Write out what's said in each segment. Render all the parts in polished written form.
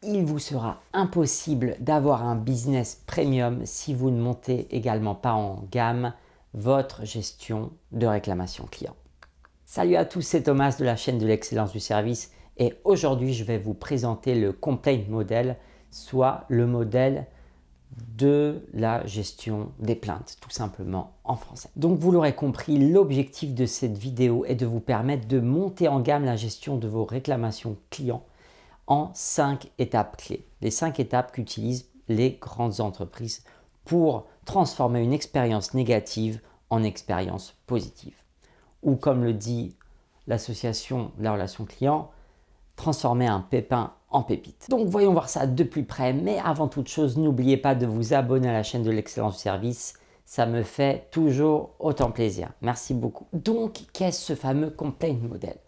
il vous sera impossible d'avoir un business premium si vous ne montez également pas en gamme votre gestion de réclamation client. Salut à tous, c'est Thomas de la chaîne de l'excellence du service et aujourd'hui je vais vous présenter le complaint model, soit le modèle de la gestion des plaintes, tout simplement en français. Donc vous l'aurez compris, l'objectif de cette vidéo est de vous permettre de monter en gamme la gestion de vos réclamations clients en 5 étapes clés. Les 5 étapes qu'utilisent les grandes entreprises pour transformer une expérience négative en expérience positive. Ou comme le dit l'association de la relation client, transformer un pépin en pépite. Donc voyons voir ça de plus près, mais avant toute chose, n'oubliez pas de vous abonner à la chaîne de l'excellence du service, ça me fait toujours autant plaisir. Merci beaucoup. Donc, qu'est-ce ce fameux complaint model?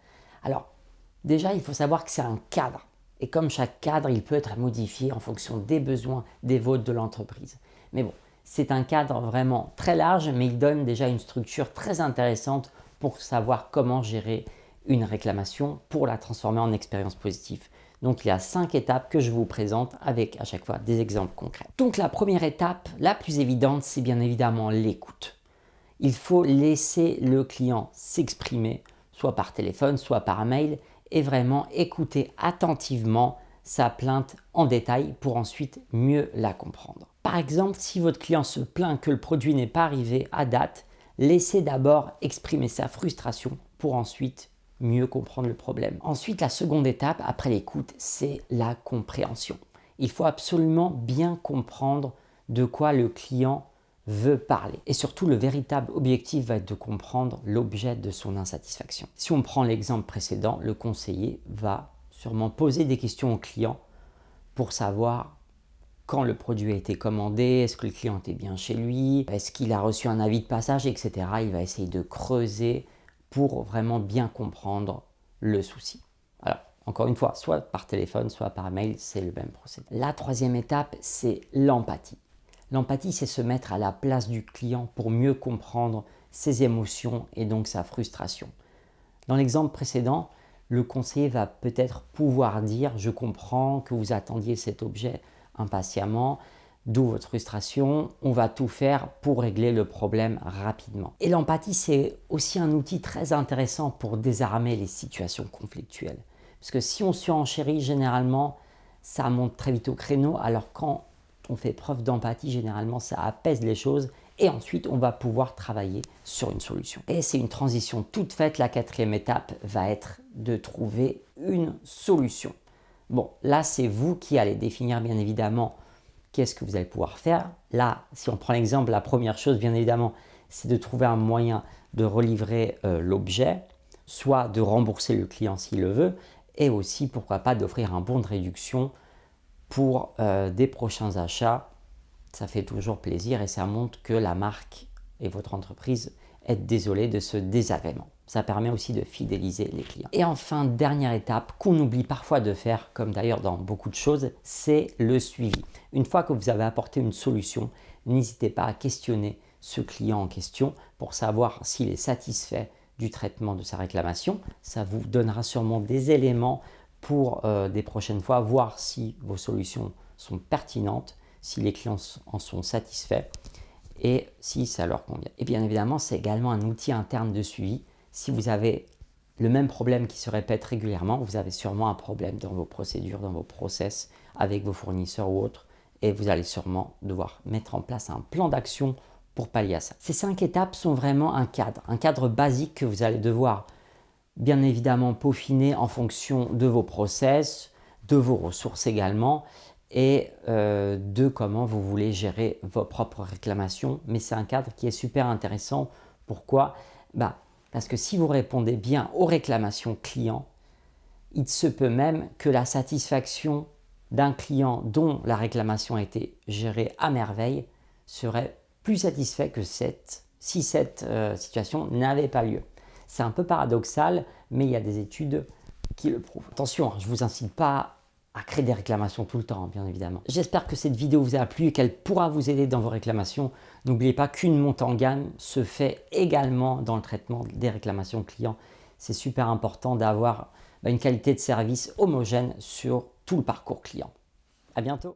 Alors, déjà, il faut savoir que c'est un cadre. Et comme chaque cadre, il peut être modifié en fonction des besoins, des vôtres de l'entreprise. Mais bon, c'est un cadre vraiment très large, mais il donne déjà une structure très intéressante pour savoir comment gérer une réclamation pour la transformer en expérience positive. Donc il y a 5 étapes que je vous présente avec à chaque fois des exemples concrets. Donc la première étape, la plus évidente, c'est bien évidemment l'écoute. Il faut laisser le client s'exprimer, soit par téléphone, soit par mail, et vraiment écouter attentivement sa plainte en détail pour ensuite mieux la comprendre. Par exemple, si votre client se plaint que le produit n'est pas arrivé à date, laissez d'abord exprimer sa frustration pour ensuite mieux comprendre le problème. Ensuite, la seconde étape après l'écoute, c'est la compréhension. Il faut absolument bien comprendre de quoi le client veut parler. Et surtout, le véritable objectif va être de comprendre l'objet de son insatisfaction. Si on prend l'exemple précédent, le conseiller va sûrement poser des questions au client pour savoir quand le produit a été commandé, est-ce que le client était bien chez lui, est-ce qu'il a reçu un avis de passage, etc. Il va essayer de creuser pour vraiment bien comprendre le souci. Alors, encore une fois, soit par téléphone, soit par mail, c'est le même procédé. La troisième étape, c'est l'empathie. L'empathie, c'est se mettre à la place du client pour mieux comprendre ses émotions et donc sa frustration. Dans l'exemple précédent, le conseiller va peut-être pouvoir dire « Je comprends que vous attendiez cet objet impatiemment, d'où votre frustration, on va tout faire pour régler le problème rapidement. » Et l'empathie, c'est aussi un outil très intéressant pour désarmer les situations conflictuelles. Parce que si on surenchérit, généralement, ça monte très vite au créneau, alors quand on fait preuve d'empathie, généralement, ça apaise les choses et ensuite, on va pouvoir travailler sur une solution. Et c'est une transition toute faite. La quatrième étape va être de trouver une solution. Bon, là, c'est vous qui allez définir, bien évidemment, qu'est-ce que vous allez pouvoir faire. Là, si on prend l'exemple, la première chose, bien évidemment, c'est de trouver un moyen de relivrer l'objet, soit de rembourser le client s'il le veut, et aussi, pourquoi pas, d'offrir un bon de réduction pour des prochains achats. Ça fait toujours plaisir et ça montre que la marque et votre entreprise est désolée de ce désagrément. Ça permet aussi de fidéliser les clients. Et enfin, dernière étape qu'on oublie parfois de faire, comme d'ailleurs dans beaucoup de choses, c'est le suivi. Une fois que vous avez apporté une solution, n'hésitez pas à questionner ce client en question pour savoir s'il est satisfait du traitement de sa réclamation. Ça vous donnera sûrement des éléments pour des prochaines fois, voir si vos solutions sont pertinentes, si les clients en sont satisfaits et si ça leur convient. Et bien évidemment, c'est également un outil interne de suivi. Si vous avez le même problème qui se répète régulièrement, vous avez sûrement un problème dans vos procédures, dans vos process, avec vos fournisseurs ou autres, et vous allez sûrement devoir mettre en place un plan d'action pour pallier à ça. Ces 5 étapes sont vraiment un cadre basique que vous allez devoir bien évidemment peaufiner en fonction de vos process, de vos ressources également, et de comment vous voulez gérer vos propres réclamations. Mais c'est un cadre qui est super intéressant. Pourquoi? Parce que si vous répondez bien aux réclamations clients, il se peut même que la satisfaction d'un client dont la réclamation a été gérée à merveille serait plus satisfait que si cette situation n'avait pas lieu. C'est un peu paradoxal, mais il y a des études qui le prouvent. Attention, je ne vous incite pas à créer des réclamations tout le temps, bien évidemment. J'espère que cette vidéo vous a plu et qu'elle pourra vous aider dans vos réclamations. N'oubliez pas qu'une montée en gamme se fait également dans le traitement des réclamations clients. C'est super important d'avoir une qualité de service homogène sur tout le parcours client. À bientôt.